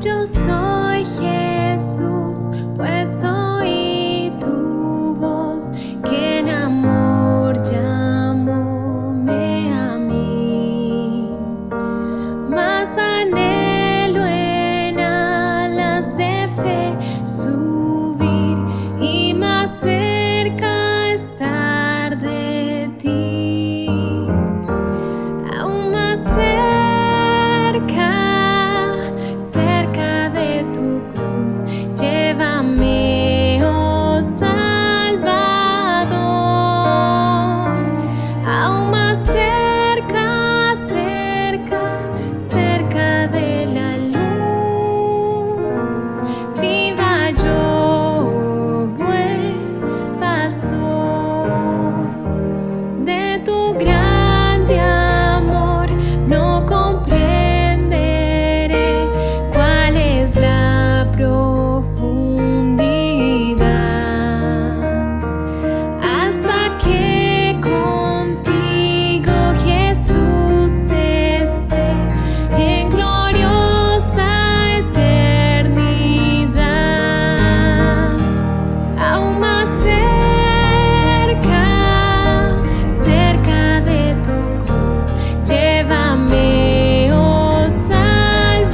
Yo soy Jesús, pues oí tu voz, que en amor llamóme a mí. Más anhelo en alas de fe subir y más cerca estar de ti. Aún más cerca de tu cruz, llévame, oh Salvador. Aún más cerca de la luz, viva yo, buen pastor. De tu grande amor no comprenderé cuál es la profundidad, hasta que contigo, Jesús, esté en gloriosa eternidad. Aún más cerca de tu cruz, llévame, oh Salvador.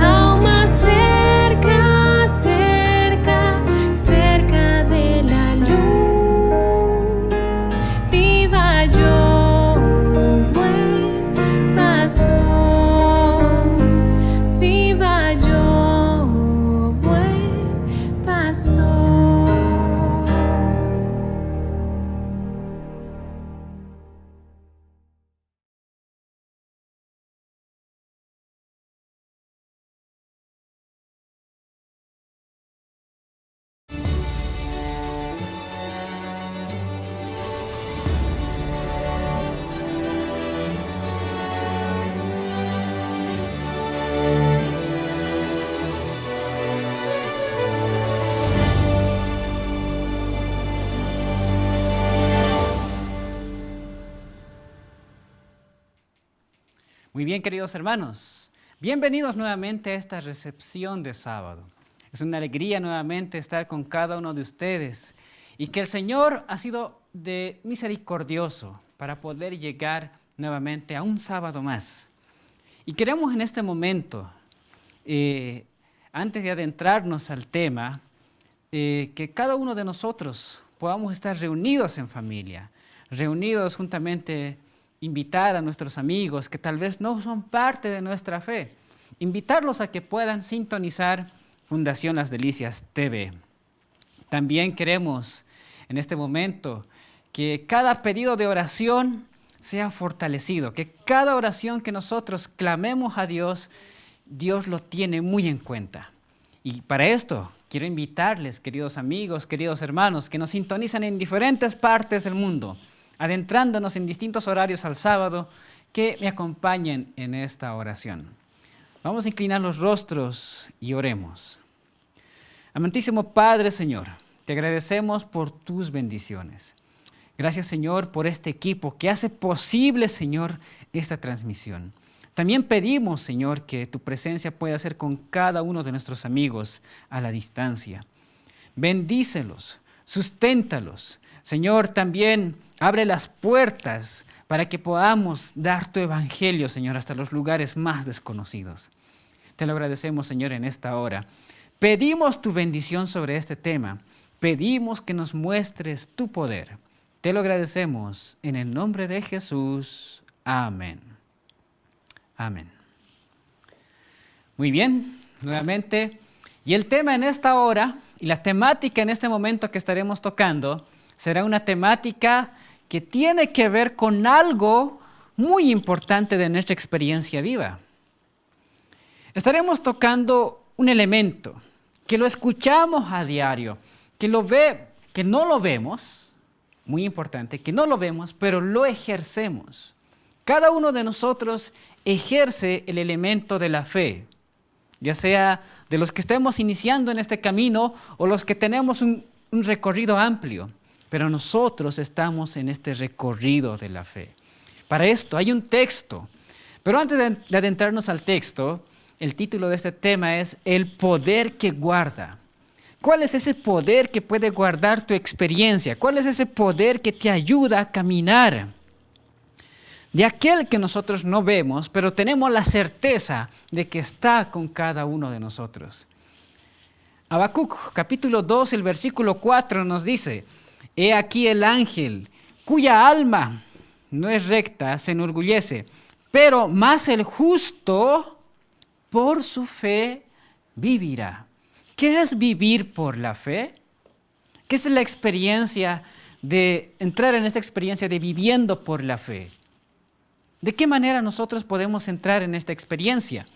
Aún más cerca de la luz, viva yo, buen pastor. Viva yo, buen pastor. Muy bien, queridos hermanos, bienvenidos nuevamente a esta recepción de sábado. Es una alegría nuevamente estar con cada uno de ustedes y que el Señor ha sido de misericordioso para poder llegar nuevamente a un sábado más. Y queremos en este momento, antes de adentrarnos al tema, que cada uno de nosotros podamos estar reunidos en familia, reunidos juntamente, invitar a nuestros amigos que tal vez no son parte de nuestra fe, invitarlos a que puedan sintonizar Fundación Las Delicias TV. También queremos en este momento que cada pedido de oración sea fortalecido, que cada oración que nosotros clamemos a Dios, Dios lo tiene muy en cuenta. Y para esto quiero invitarles, queridos amigos, queridos hermanos, que nos sintonizan en diferentes partes del mundo, adentrándonos en distintos horarios al sábado, que me acompañen en esta oración. Vamos a inclinar los rostros y oremos. Amantísimo Padre, Señor, te agradecemos por tus bendiciones. Gracias, Señor, por este equipo que hace posible, Señor, esta transmisión. También pedimos, Señor, que tu presencia pueda ser con cada uno de nuestros amigos a la distancia. Bendícelos, susténtalos. Señor, también abre las puertas para que podamos dar tu evangelio, Señor, hasta los lugares más desconocidos. Te lo agradecemos, Señor, en esta hora. Pedimos tu bendición sobre este tema. Pedimos que nos muestres tu poder. Te lo agradecemos en el nombre de Jesús. Amén. Amén. Muy bien, nuevamente. Y el tema en esta hora y la temática en este momento que estaremos tocando será una temática que tiene que ver con algo muy importante de nuestra experiencia viva. Estaremos tocando un elemento que lo escuchamos a diario, que no lo vemos, muy importante, que no lo vemos, pero lo ejercemos. Cada uno de nosotros ejerce el elemento de la fe, ya sea de los que estemos iniciando en este camino o los que tenemos un recorrido amplio, pero nosotros estamos en este recorrido de la fe. Para esto hay un texto, Pero antes de adentrarnos al texto, el título de este tema es El poder que guarda. ¿Cuál es ese poder que puede guardar tu experiencia? ¿Cuál es ese poder que te ayuda a caminar? De aquel que nosotros no vemos, pero tenemos la certeza de que está con cada uno de nosotros. Habacuc, capítulo 2, el versículo 4 nos dice: He aquí el ángel, cuya alma no es recta, se enorgullece, pero más el justo por su fe vivirá. ¿Qué es vivir por la fe? ¿Qué es la experiencia de entrar en esta experiencia de viviendo por la fe? ¿De qué manera nosotros podemos entrar en esta experiencia?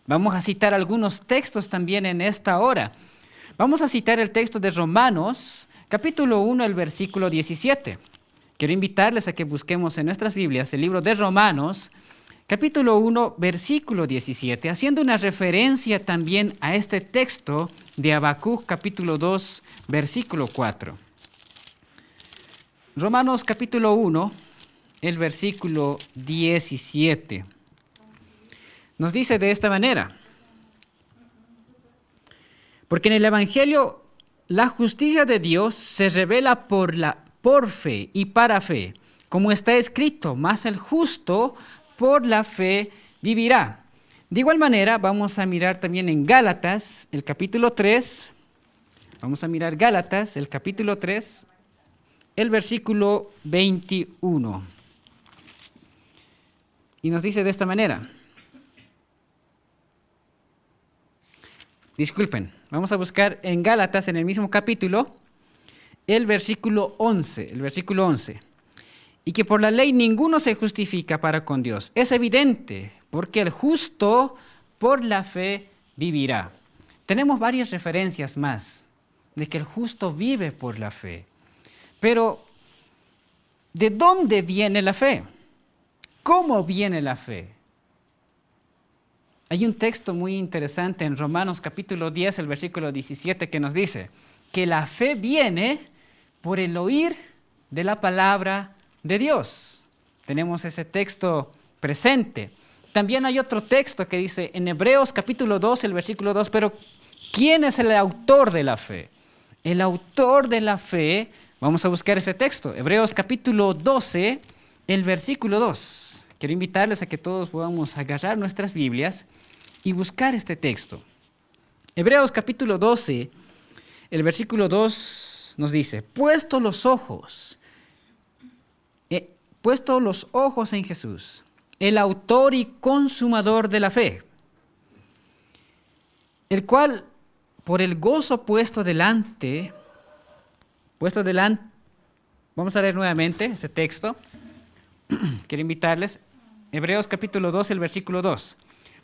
Vamos a citar algunos textos también en esta hora. Vamos a citar el texto de Romanos, capítulo 1, el versículo 17. Quiero invitarles a que busquemos en nuestras Biblias el libro de Romanos, capítulo 1, versículo 17, haciendo una referencia también a este texto de Habacuc, capítulo 2, versículo 4. Romanos, capítulo 1, el versículo 17. Nos dice de esta manera: Porque en el Evangelio la justicia de Dios se revela por fe y para fe, como está escrito, mas el justo por la fe vivirá. De igual manera, vamos a mirar también en Gálatas, el capítulo 3. Vamos a mirar Gálatas, el capítulo 3, el versículo 21. Y nos dice de esta manera. Disculpen, vamos a buscar en Gálatas, en el mismo capítulo, el versículo 11. El versículo 11. Y que por la ley ninguno se justifica para con Dios. Es evidente, porque el justo por la fe vivirá. Tenemos varias referencias más de que el justo vive por la fe. Pero, ¿de dónde viene la fe? ¿Cómo viene la fe? Hay un texto muy interesante en Romanos capítulo 10, el versículo 17, que nos dice que la fe viene por el oír de la palabra de Dios. Tenemos ese texto presente. También hay otro texto que dice en Hebreos capítulo 2, el versículo 2, pero ¿quién es el autor de la fe? El autor de la fe, vamos a buscar ese texto, Hebreos capítulo 12, el versículo 2. Quiero invitarles a que todos podamos agarrar nuestras Biblias y buscar este texto. Hebreos capítulo 12, el versículo 2 nos dice: puesto los ojos en Jesús, el autor y consumador de la fe, el cual por el gozo puesto delante, vamos a leer nuevamente este texto. Quiero invitarles, Hebreos capítulo 2, el versículo 2.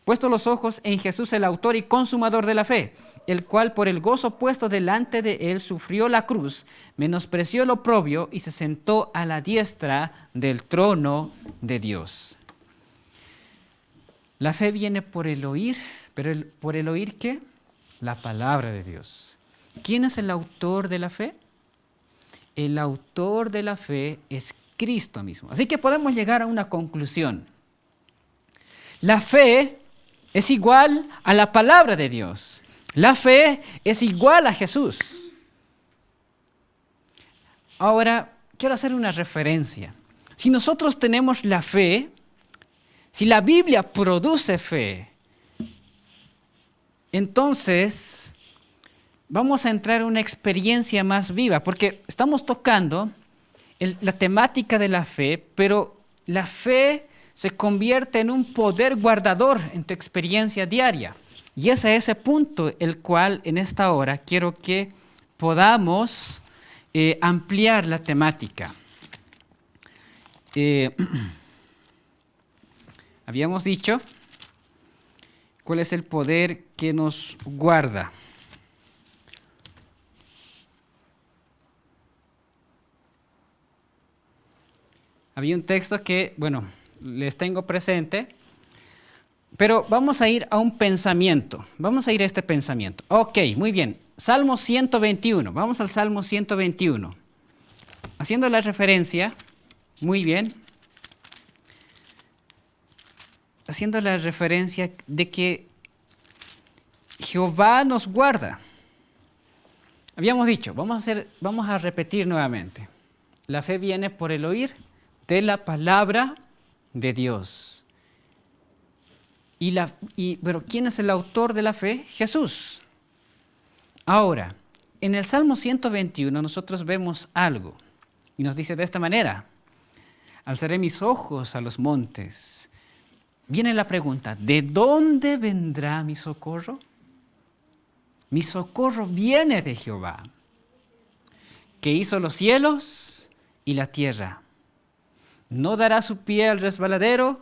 Puesto los ojos en Jesús, el autor y consumador de la fe, el cual por el gozo puesto delante de él sufrió la cruz, menospreció el oprobio y se sentó a la diestra del trono de Dios. La fe viene por el oír, pero ¿por el oír qué? La palabra de Dios. ¿Quién es el autor de la fe? El autor de la fe es Cristo mismo. Así que podemos llegar a una conclusión. La fe es igual a la palabra de Dios. La fe es igual a Jesús. Ahora, quiero hacer una referencia. Si nosotros tenemos la fe, si la Biblia produce fe, entonces vamos a entrar en una experiencia más viva, porque estamos tocando la temática de la fe, pero la fe se convierte en un poder guardador en tu experiencia diaria. Y es a ese punto el cual en esta hora quiero que podamos ampliar la temática. Habíamos dicho cuál es el poder que nos guarda. Había un texto que, les tengo presente, pero vamos a ir a un pensamiento. Vamos a ir a este pensamiento. Ok, muy bien. Salmo 121. Vamos al Salmo 121. Haciendo la referencia, muy bien. haciendo la referencia de que Jehová nos guarda. Habíamos dicho, vamos a repetir nuevamente. La fe viene por el oír de la palabra de Dios. Pero ¿quién es el autor de la fe? Jesús. Ahora, en el Salmo 121 nosotros vemos algo y nos dice de esta manera: alzaré mis ojos a los montes. Viene la pregunta, ¿de dónde vendrá mi socorro? Mi socorro viene de Jehová, que hizo los cielos y la tierra. No dará su pie al resbaladero,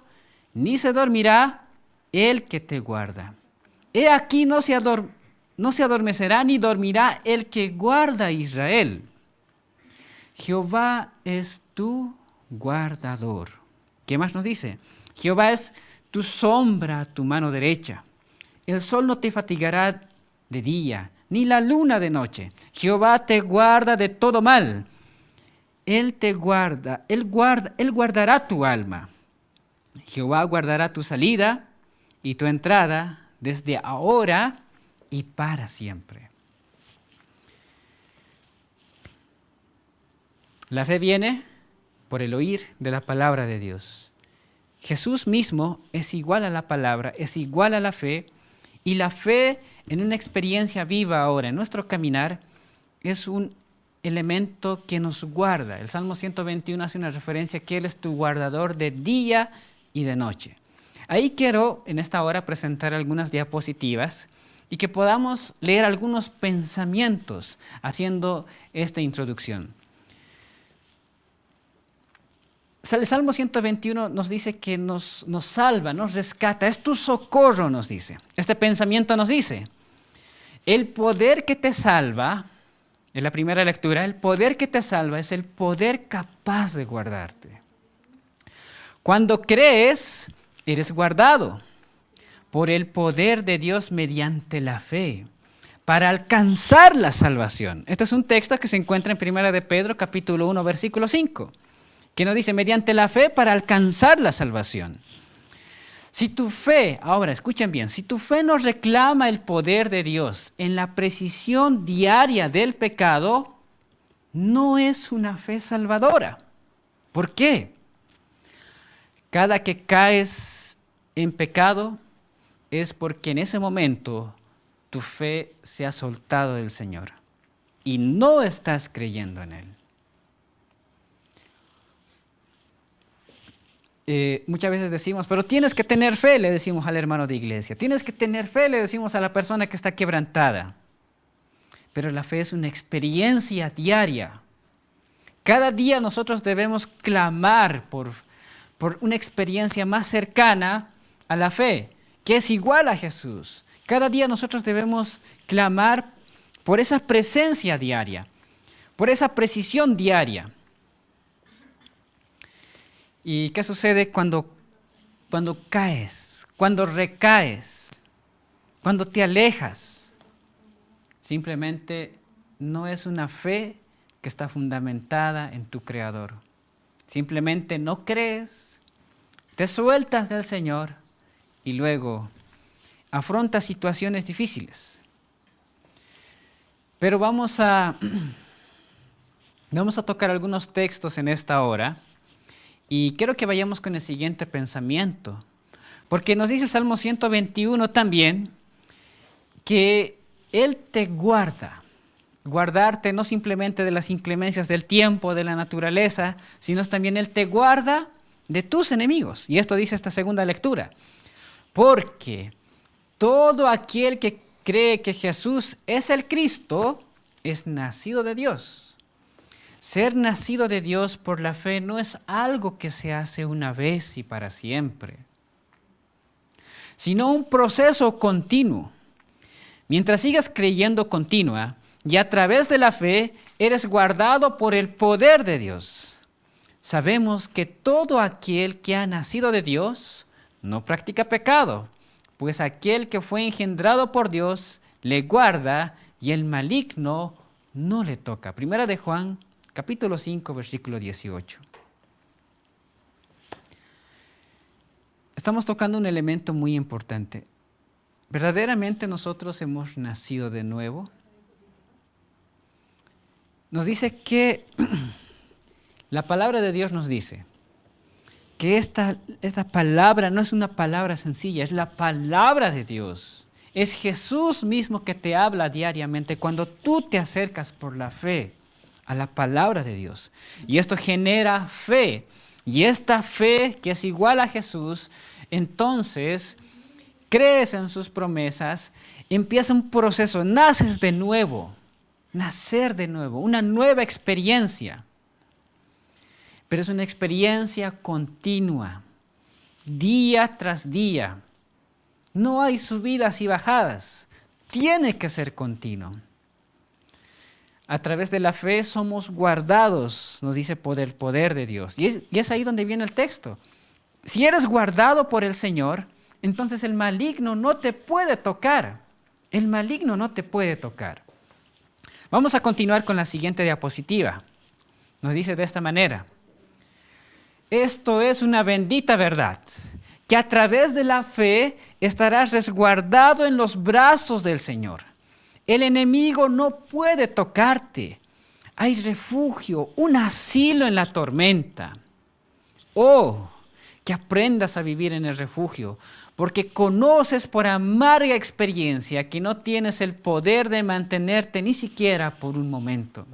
ni se dormirá el que te guarda. He aquí no se adormecerá ni dormirá el que guarda a Israel. Jehová es tu guardador. ¿Qué más nos dice? Jehová es tu sombra a tu mano derecha. El sol no te fatigará de día, ni la luna de noche. Jehová te guarda de todo mal. Él te guarda, Él guardará tu alma. Jehová guardará tu salida y tu entrada desde ahora y para siempre. La fe viene por el oír de la palabra de Dios. Jesús mismo es igual a la palabra, es igual a la fe, y la fe en una experiencia viva ahora, en nuestro caminar, es un elemento que nos guarda. El Salmo 121 hace una referencia que Él es tu guardador de día y de noche. Ahí quiero en esta hora presentar algunas diapositivas y que podamos leer algunos pensamientos haciendo esta introducción. El Salmo 121 nos dice que nos salva, nos rescata, es tu socorro, nos dice. Este pensamiento nos dice, el poder que te salva, en la primera lectura, el poder que te salva es el poder capaz de guardarte. Cuando crees, eres guardado por el poder de Dios mediante la fe, para alcanzar la salvación. Este es un texto que se encuentra en 1 de Pedro, capítulo 1, versículo 5. Que nos dice, mediante la fe para alcanzar la salvación. Si tu fe, ahora escuchen bien, si tu fe no reclama el poder de Dios en la precisión diaria del pecado, no es una fe salvadora. ¿Por qué? Cada que caes en pecado es porque en ese momento tu fe se ha soltado del Señor y no estás creyendo en Él. Muchas veces decimos, pero tienes que tener fe, le decimos al hermano de iglesia. Tienes que tener fe, le decimos a la persona que está quebrantada. Pero la fe es una experiencia diaria. Cada día nosotros debemos clamar por una experiencia más cercana a la fe, que es igual a Jesús. Cada día nosotros debemos clamar por esa presencia diaria, por esa precisión diaria. ¿Y qué sucede cuando caes, cuando recaes, cuando te alejas? Simplemente no es una fe que está fundamentada en tu Creador. Simplemente no crees, te sueltas del Señor y luego afrontas situaciones difíciles. Pero vamos a tocar algunos textos en esta hora. Y quiero que vayamos con el siguiente pensamiento, porque nos dice Salmo 121 también que Él te guarda. Guardarte no simplemente de las inclemencias del tiempo, de la naturaleza, sino también Él te guarda de tus enemigos. Y esto dice esta segunda lectura. Porque todo aquel que cree que Jesús es el Cristo es nacido de Dios. Ser nacido de Dios por la fe no es algo que se hace una vez y para siempre, sino un proceso continuo. Mientras sigas creyendo continua y a través de la fe eres guardado por el poder de Dios. Sabemos que todo aquel que ha nacido de Dios no practica pecado, pues aquel que fue engendrado por Dios le guarda y el maligno no le toca. Primera de Juan, capítulo 5, versículo 18. estamos tocando un elemento muy importante. ¿Verdaderamente nosotros hemos nacido de nuevo? Nos dice que la palabra de Dios nos dice que esta palabra no es una palabra sencilla, es la palabra de Dios. Es Jesús mismo que te habla diariamente cuando tú te acercas por la fe a la palabra de Dios. Y esto genera fe. Y esta fe que es igual a Jesús, entonces crees en sus promesas, empieza un proceso, naces de nuevo, nacer de nuevo, una nueva experiencia. Pero es una experiencia continua, día tras día. No hay subidas y bajadas, tiene que ser continuo. A través de la fe somos guardados, nos dice por el poder de Dios. Y es ahí donde viene el texto. Si eres guardado por el Señor, entonces el maligno no te puede tocar. El maligno no te puede tocar. Vamos a continuar con la siguiente diapositiva. Nos dice de esta manera. Esto es una bendita verdad, que a través de la fe estarás resguardado en los brazos del Señor. El enemigo no puede tocarte. Hay refugio, un asilo en la tormenta. Oh, que aprendas a vivir en el refugio, porque conoces por amarga experiencia que no tienes el poder de mantenerte ni siquiera por un momento.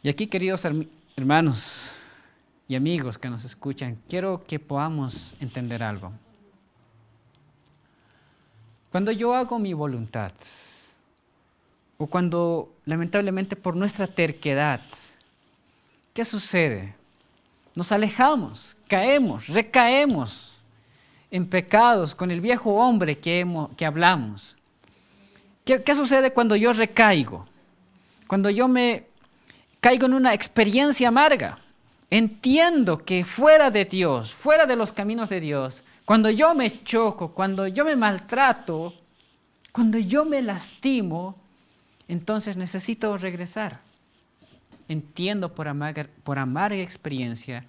Y aquí, queridos hermanos y amigos que nos escuchan, quiero que podamos entender algo. Cuando yo hago mi voluntad, o cuando lamentablemente por nuestra terquedad, ¿qué sucede? Nos alejamos, caemos, recaemos en pecados con el viejo hombre que hablamos. ¿Qué sucede cuando yo recaigo? Cuando yo me caigo en una experiencia amarga. Entiendo que fuera de Dios, fuera de los caminos de Dios, cuando yo me choco, cuando yo me maltrato, cuando yo me lastimo, entonces necesito regresar. Entiendo por amarga experiencia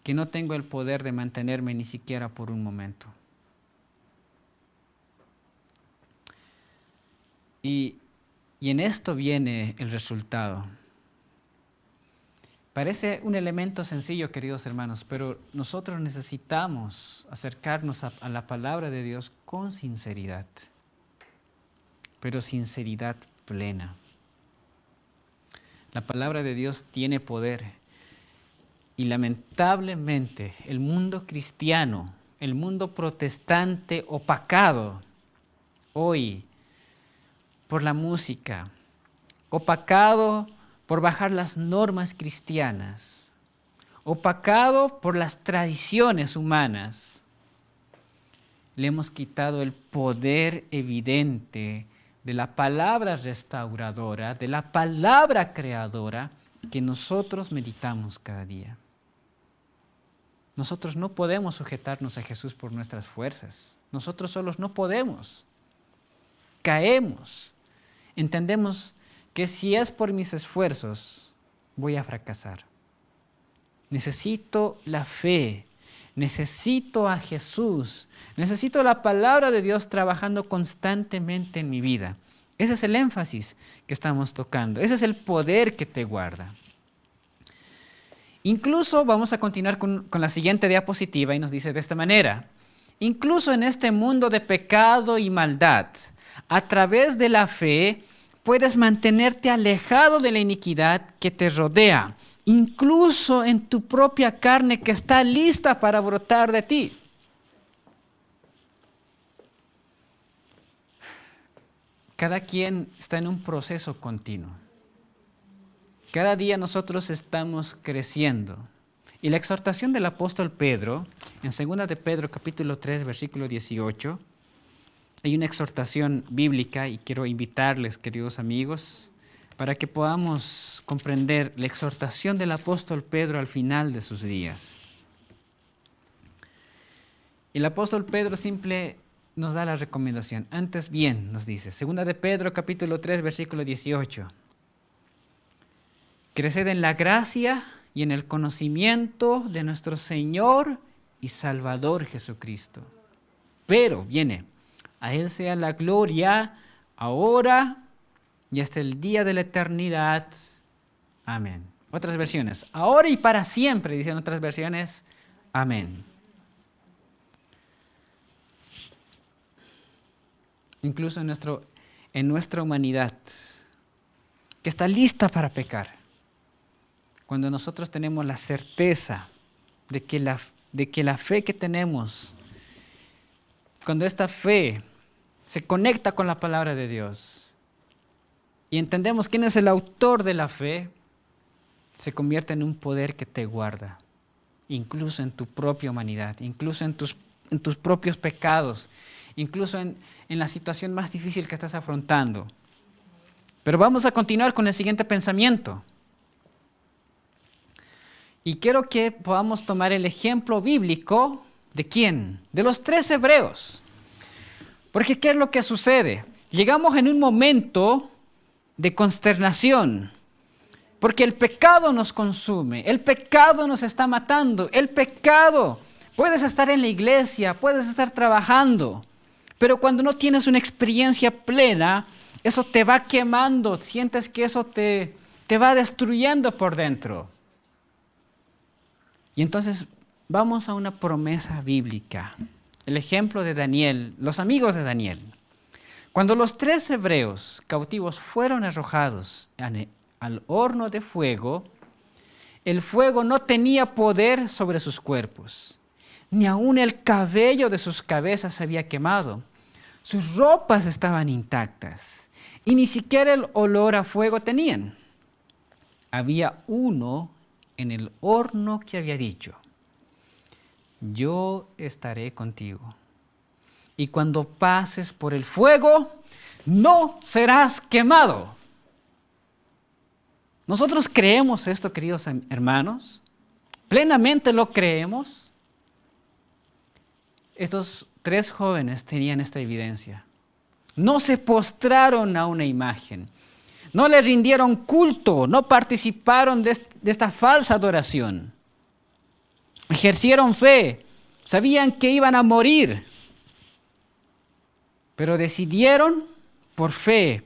que no tengo el poder de mantenerme ni siquiera por un momento. Y en esto viene el resultado. Parece un elemento sencillo, queridos hermanos, pero nosotros necesitamos acercarnos a la palabra de Dios con sinceridad, pero sinceridad plena. La palabra de Dios tiene poder y lamentablemente el mundo cristiano, el mundo protestante opacado hoy por la música, opacado por bajar las normas cristianas, opacado por las tradiciones humanas, le hemos quitado el poder evidente de la palabra restauradora, de la palabra creadora que nosotros meditamos cada día. Nosotros no podemos sujetarnos a Jesús por nuestras fuerzas. Nosotros solos no podemos. Caemos. Entendemos que si es por mis esfuerzos, voy a fracasar. Necesito la fe, necesito a Jesús, necesito la palabra de Dios trabajando constantemente en mi vida. Ese es el énfasis que estamos tocando, ese es el poder que te guarda. Incluso vamos a continuar con la siguiente diapositiva y nos dice de esta manera, incluso en este mundo de pecado y maldad, a través de la fe, puedes mantenerte alejado de la iniquidad que te rodea, incluso en tu propia carne que está lista para brotar de ti. Cada quien está en un proceso continuo. Cada día nosotros estamos creciendo. Y la exhortación del apóstol Pedro, en 2 de Pedro capítulo 3, versículo 18, hay una exhortación bíblica y quiero invitarles, queridos amigos, para que podamos comprender la exhortación del apóstol Pedro al final de sus días. El apóstol Pedro simple nos da la recomendación. Antes bien, nos dice, 2 de Pedro capítulo 3, versículo 18. Creced en la gracia y en el conocimiento de nuestro Señor y Salvador Jesucristo. Pero, viene, a Él sea la gloria ahora y hasta el día de la eternidad. Amén. Otras versiones, ahora y para siempre, dicen otras versiones. Amén. Incluso en nuestra humanidad, que está lista para pecar, cuando nosotros tenemos la certeza de que la fe que tenemos, cuando esta fe se conecta con la palabra de Dios y entendemos quién es el autor de la fe, se convierte en un poder que te guarda, incluso en tu propia humanidad, incluso en tus propios pecados, incluso en la situación más difícil que estás afrontando. Pero vamos a continuar con el siguiente pensamiento. Y quiero que podamos tomar el ejemplo bíblico ¿de quién? De los 3 hebreos. Porque ¿qué es lo que sucede? Llegamos en un momento de consternación. Porque el pecado nos consume, el pecado nos está matando, el pecado. Puedes estar en la iglesia, puedes estar trabajando, pero cuando no tienes una experiencia plena, eso te va quemando, sientes que eso te va destruyendo por dentro. Y entonces vamos a una promesa bíblica, el ejemplo de Daniel, los amigos de Daniel. Cuando los 3 hebreos cautivos fueron arrojados al horno de fuego, el fuego no tenía poder sobre sus cuerpos, ni aun el cabello de sus cabezas se había quemado. Sus ropas estaban intactas y ni siquiera el olor a fuego tenían. Había uno en el horno que había dicho: yo estaré contigo, y cuando pases por el fuego, no serás quemado. ¿Nosotros creemos esto, queridos hermanos? ¿Plenamente lo creemos? Estos 3 jóvenes tenían esta evidencia. No se postraron a una imagen, no le rindieron culto, no participaron de esta falsa adoración. Ejercieron fe, sabían que iban a morir, pero decidieron por fe.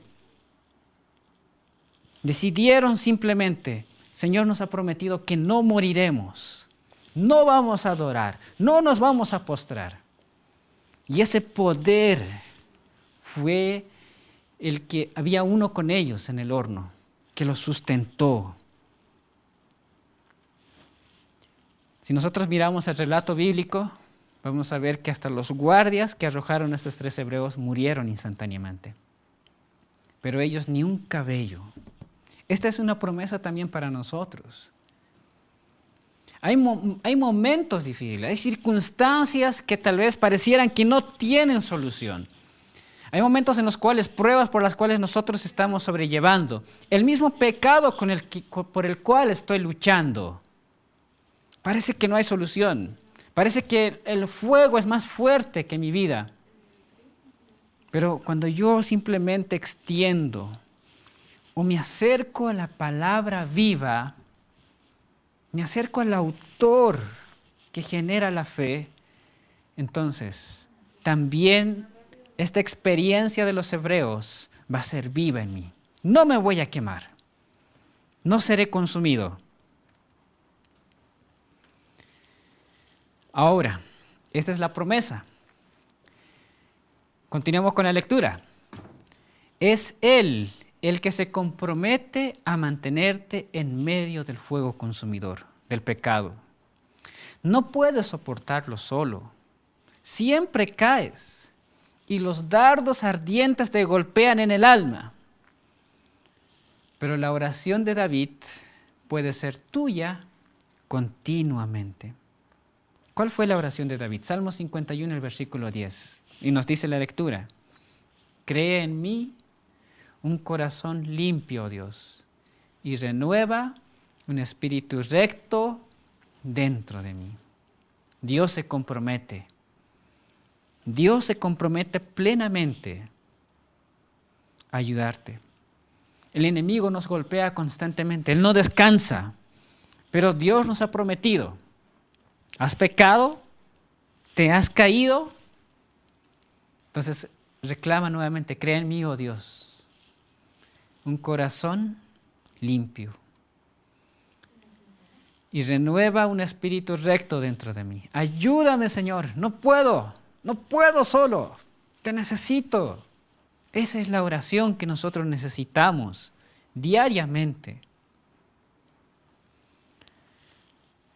Decidieron simplemente: Señor nos ha prometido que no moriremos, no vamos a adorar, no nos vamos a postrar. Y ese poder fue el que había uno con ellos en el horno, que los sustentó. Si nosotros miramos el relato bíblico, vamos a ver que hasta los guardias que arrojaron a estos 3 hebreos murieron instantáneamente. Pero ellos ni un cabello. Esta es una promesa también para nosotros. Hay momentos difíciles, hay circunstancias que tal vez parecieran que no tienen solución. Hay momentos en los cuales, pruebas por las cuales nosotros estamos sobrellevando. El mismo pecado por el cual estoy luchando. Parece que no hay solución. Parece que el fuego es más fuerte que mi vida. Pero cuando yo simplemente extiendo o me acerco a la palabra viva, me acerco al autor que genera la fe, entonces también esta experiencia de los hebreos va a ser viva en mí. No me voy a quemar, no seré consumido. Ahora, esta es la promesa. Continuemos con la lectura. Es Él el que se compromete a mantenerte en medio del fuego consumidor, del pecado. No puedes soportarlo solo. Siempre caes y los dardos ardientes te golpean en el alma. Pero la oración de David puede ser tuya continuamente. ¿Cuál fue la oración de David? Salmo 51, el versículo 10. Y nos dice la lectura: cree en mí un corazón limpio, Dios, y renueva un espíritu recto dentro de mí. Dios se compromete. Dios se compromete plenamente a ayudarte. El enemigo nos golpea constantemente, él no descansa, pero Dios nos ha prometido: ¿has pecado? ¿Te has caído? Entonces reclama nuevamente, crea en mí, oh Dios, un corazón limpio y renueva un espíritu recto dentro de mí. Ayúdame, Señor, no puedo solo, te necesito. Esa es la oración que nosotros necesitamos diariamente.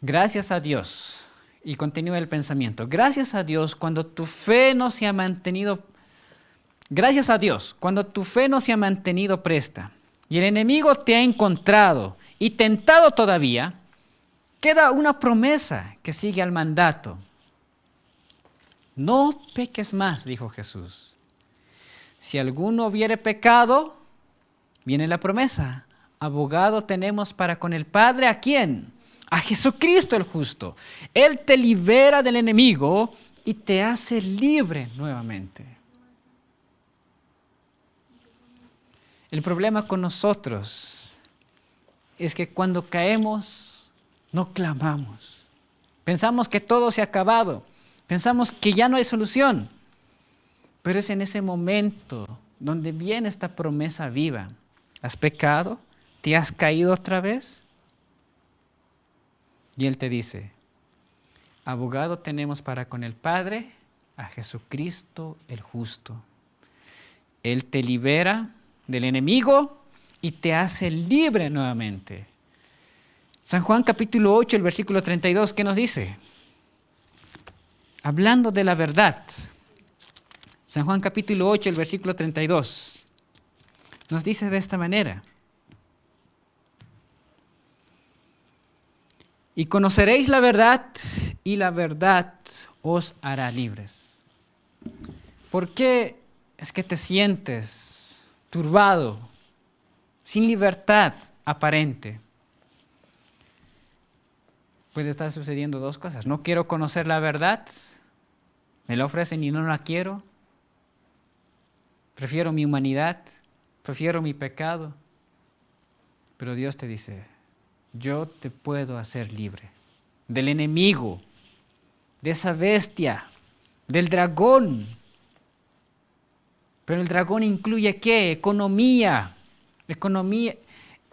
Gracias a Dios. Y continúa el pensamiento. Gracias a Dios cuando tu fe no se ha mantenido. Gracias a Dios cuando tu fe no se ha mantenido presta y el enemigo te ha encontrado y tentado todavía, queda una promesa que sigue al mandato. No peques más, dijo Jesús. Si alguno hubiere pecado, viene la promesa. Abogado tenemos para con el Padre, ¿a quién? A Jesucristo el justo. Él te libera del enemigo y te hace libre nuevamente. El problema con nosotros es que cuando caemos, no clamamos. Pensamos que todo se ha acabado. Pensamos que ya no hay solución. Pero es en ese momento donde viene esta promesa viva. ¿Has pecado? ¿Te has caído otra vez? Y Él te dice, abogado tenemos para con el Padre, a Jesucristo el justo. Él te libera del enemigo y te hace libre nuevamente. San Juan capítulo 8, el versículo 32, ¿qué nos dice? Hablando de la verdad. San Juan capítulo 8, el versículo 32, nos dice de esta manera. Y conoceréis la verdad, y la verdad os hará libres. ¿Por qué es que te sientes turbado, sin libertad aparente? Puede estar sucediendo dos cosas. No quiero conocer la verdad, me la ofrecen y no la quiero. Prefiero mi humanidad, prefiero mi pecado. Pero Dios te dice, yo te puedo hacer libre del enemigo, de esa bestia, del dragón. Pero el dragón incluye ¿qué? Economía,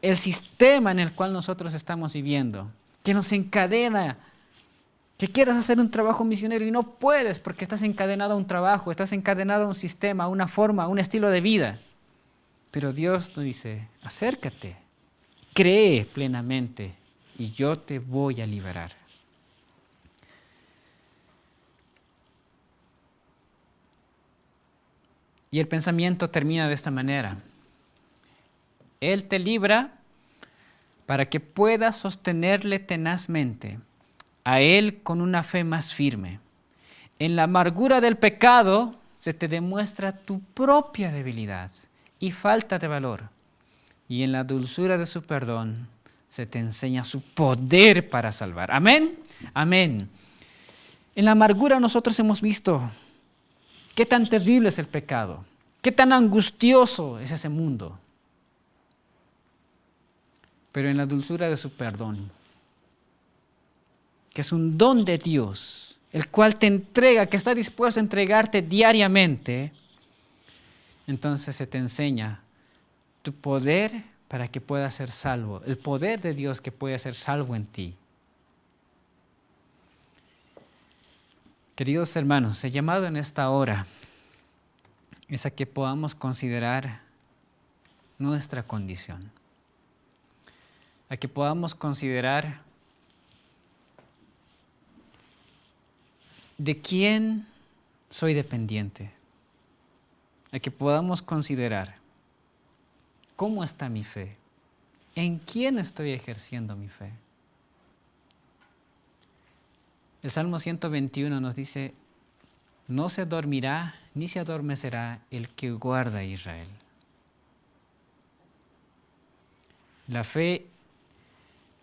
el sistema en el cual nosotros estamos viviendo, que nos encadena, que quieras hacer un trabajo misionero y no puedes porque estás encadenado a un trabajo, estás encadenado a un sistema, a una forma, a un estilo de vida. Pero Dios nos dice, acércate, cree plenamente y yo te voy a liberar. Y el pensamiento termina de esta manera. Él te libra para que puedas sostenerle tenazmente a Él con una fe más firme. En la amargura del pecado se te demuestra tu propia debilidad y falta de valor. Y en la dulzura de su perdón se te enseña su poder para salvar. Amén. Amén. En la amargura nosotros hemos visto qué tan terrible es el pecado, qué tan angustioso es ese mundo. Pero en la dulzura de su perdón, que es un don de Dios, el cual te entrega, que está dispuesto a entregarte diariamente, entonces se te enseña tu poder para que puedas ser salvo, el poder de Dios que puede ser salvo en ti. Queridos hermanos, el llamado en esta hora es a que podamos considerar nuestra condición, a que podamos considerar de quién soy dependiente, a que podamos considerar cómo está mi fe, en quién estoy ejerciendo mi fe. El Salmo 121 nos dice, no se dormirá ni se adormecerá el que guarda a Israel. La fe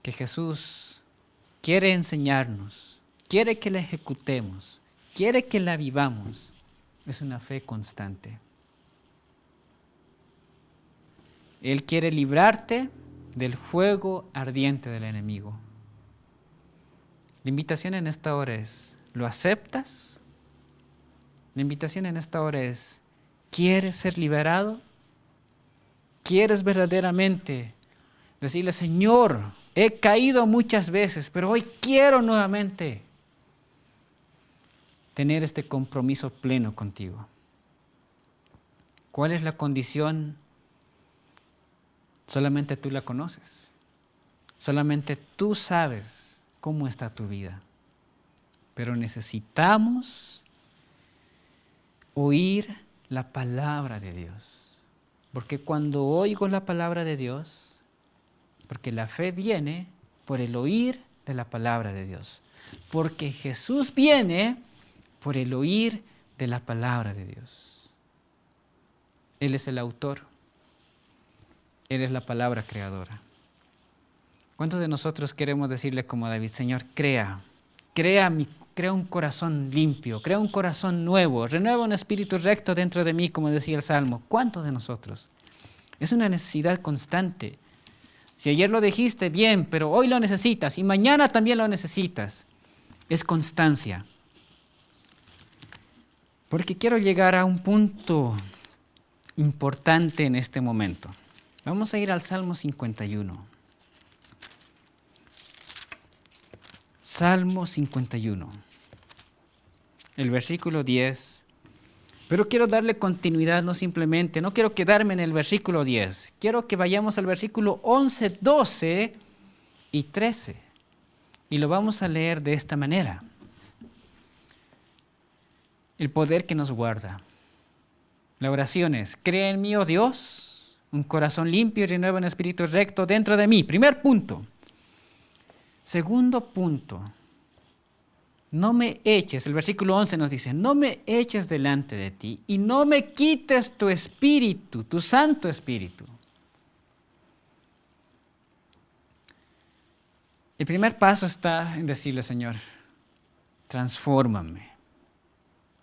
que Jesús quiere enseñarnos, quiere que la ejecutemos, quiere que la vivamos, es una fe constante. Él quiere librarte del fuego ardiente del enemigo. La invitación en esta hora es, ¿Lo aceptas? La invitación en esta hora es, ¿quieres ser liberado? ¿Quieres verdaderamente decirle, Señor, he caído muchas veces, pero hoy quiero nuevamente tener este compromiso pleno contigo? ¿Cuál es la condición? Solamente tú la conoces. Solamente tú sabes cómo está tu vida. Pero necesitamos oír la palabra de Dios. Porque cuando oigo la palabra de Dios, porque la fe viene por el oír de la palabra de Dios. Porque Jesús viene por el oír de la palabra de Dios. Él es el autor. Él es la palabra creadora. ¿Cuántos de nosotros queremos decirle como David, Señor, crea un corazón limpio, crea un corazón nuevo, renueva un espíritu recto dentro de mí, como decía el Salmo? ¿Cuántos de nosotros? Es una necesidad constante. Si ayer lo dijiste, bien, pero hoy lo necesitas y mañana también lo necesitas. Es constancia. Porque quiero llegar a un punto importante en este momento. Vamos a ir al Salmo 51. Salmo 51. El versículo 10. Pero quiero darle continuidad, no quiero quedarme en el versículo 10. Quiero que vayamos al versículo 11, 12 y 13. Y lo vamos a leer de esta manera. El poder que nos guarda. La oración es, crea en mí, oh Dios, un corazón limpio y renueva un espíritu recto dentro de mí. Primer punto. Segundo punto. No me eches, el versículo 11 nos dice, no me eches delante de ti y no me quites tu espíritu, tu Santo Espíritu. El primer paso está en decirle, Señor, transfórmame.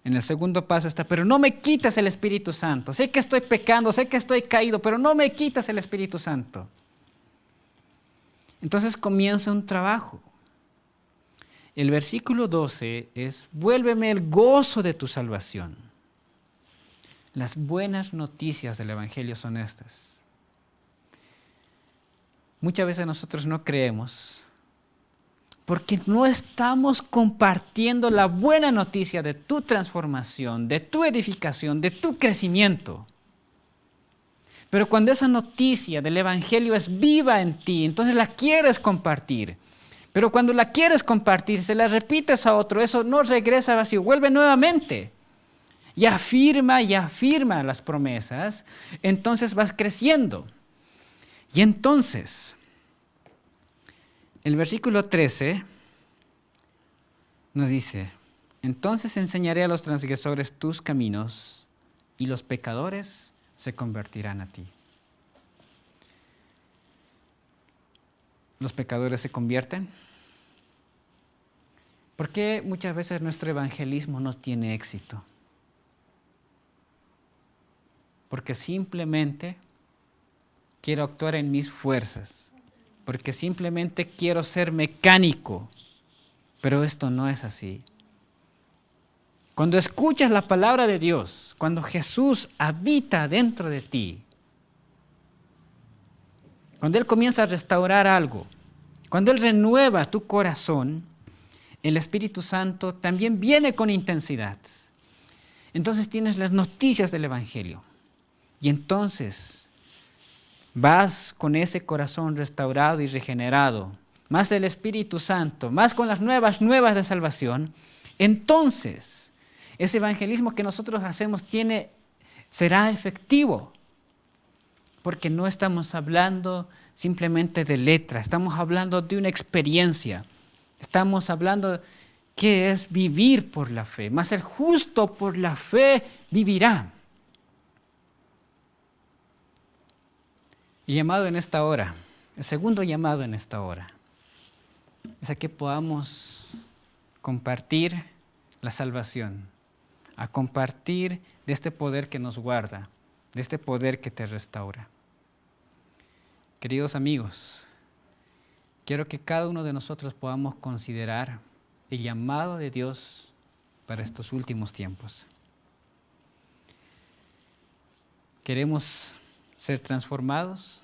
En el segundo paso está, pero no me quites el Espíritu Santo. Sé que estoy pecando, sé que estoy caído, pero no me quites el Espíritu Santo. Entonces comienza un trabajo. El versículo 12 es, vuélveme el gozo de tu salvación. Las buenas noticias del Evangelio son estas. Muchas veces nosotros no creemos porque no estamos compartiendo la buena noticia de tu transformación, de tu edificación, de tu crecimiento. Pero cuando esa noticia del Evangelio es viva en ti, entonces la quieres compartir. Pero cuando la quieres compartir, se la repites a otro, eso no regresa vacío, vuelve nuevamente. Y afirma las promesas, entonces vas creciendo. Y entonces, el versículo 13 nos dice, entonces enseñaré a los transgresores tus caminos y los pecadores se convertirán a ti. ¿Los pecadores se convierten? ¿Por qué muchas veces nuestro evangelismo no tiene éxito? Porque simplemente quiero actuar en mis fuerzas, porque simplemente quiero ser mecánico, pero esto no es así. Cuando escuchas la palabra de Dios, cuando Jesús habita dentro de ti, cuando Él comienza a restaurar algo, cuando Él renueva tu corazón, el Espíritu Santo también viene con intensidad. Entonces tienes las noticias del Evangelio. Y entonces vas con ese corazón restaurado y regenerado, más el Espíritu Santo, más con las nuevas de salvación. Entonces, ese evangelismo que nosotros hacemos será efectivo. Porque no estamos hablando simplemente de letra, estamos hablando de una experiencia. Estamos hablando de qué es vivir por la fe. Mas el justo por la fe vivirá. Y llamado en esta hora, el segundo llamado en esta hora, es a que podamos compartir la salvación, a compartir de este poder que nos guarda, de este poder que te restaura. Queridos amigos, quiero que cada uno de nosotros podamos considerar el llamado de Dios para estos últimos tiempos. Queremos ser transformados,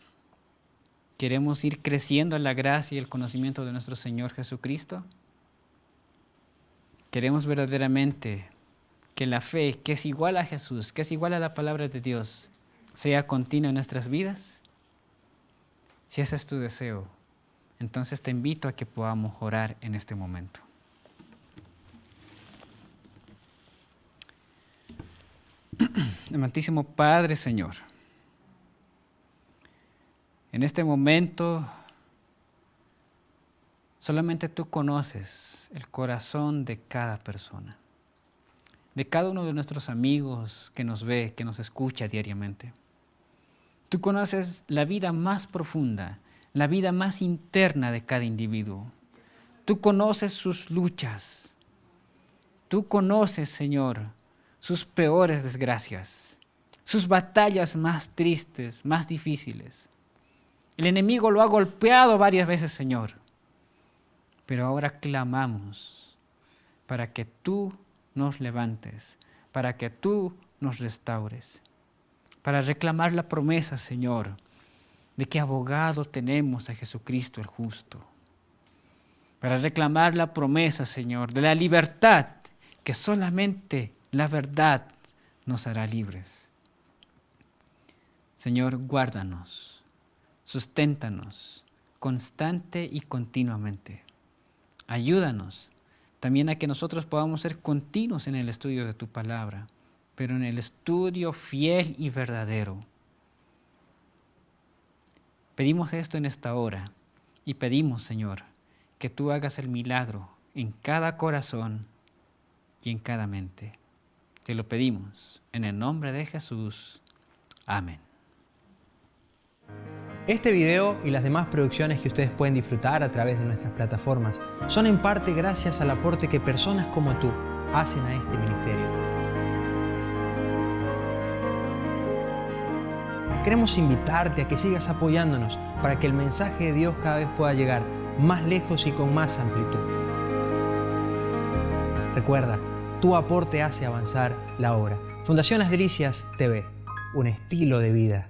queremos ir creciendo en la gracia y el conocimiento de nuestro Señor Jesucristo. Queremos verdaderamente que la fe, que es igual a Jesús, que es igual a la palabra de Dios, sea continua en nuestras vidas. Si ese es tu deseo, entonces te invito a que podamos orar en este momento. Amantísimo Padre, Señor, en este momento solamente tú conoces el corazón de cada persona, de cada uno de nuestros amigos que nos ve, que nos escucha diariamente. Tú conoces la vida más profunda, la vida más interna de cada individuo. Tú conoces sus luchas. Tú conoces, Señor, sus peores desgracias, sus batallas más tristes, más difíciles. El enemigo lo ha golpeado varias veces, Señor, pero ahora clamamos para que tú nos levantes, para que tú nos restaures, para reclamar la promesa, Señor, de que abogado tenemos a Jesucristo el justo, para reclamar la promesa, Señor, de la libertad, que solamente la verdad nos hará libres. Señor, guárdanos, susténtanos constante y continuamente. Ayúdanos también a que nosotros podamos ser continuos en el estudio de tu palabra, pero en el estudio fiel y verdadero. Pedimos esto en esta hora y pedimos, Señor, que tú hagas el milagro en cada corazón y en cada mente. Te lo pedimos en el nombre de Jesús. Amén. Este video y las demás producciones que ustedes pueden disfrutar a través de nuestras plataformas son en parte gracias al aporte que personas como tú hacen a este ministerio. Queremos invitarte a que sigas apoyándonos para que el mensaje de Dios cada vez pueda llegar más lejos y con más amplitud. Recuerda, tu aporte hace avanzar la obra. Fundación Las Delicias TV, un estilo de vida.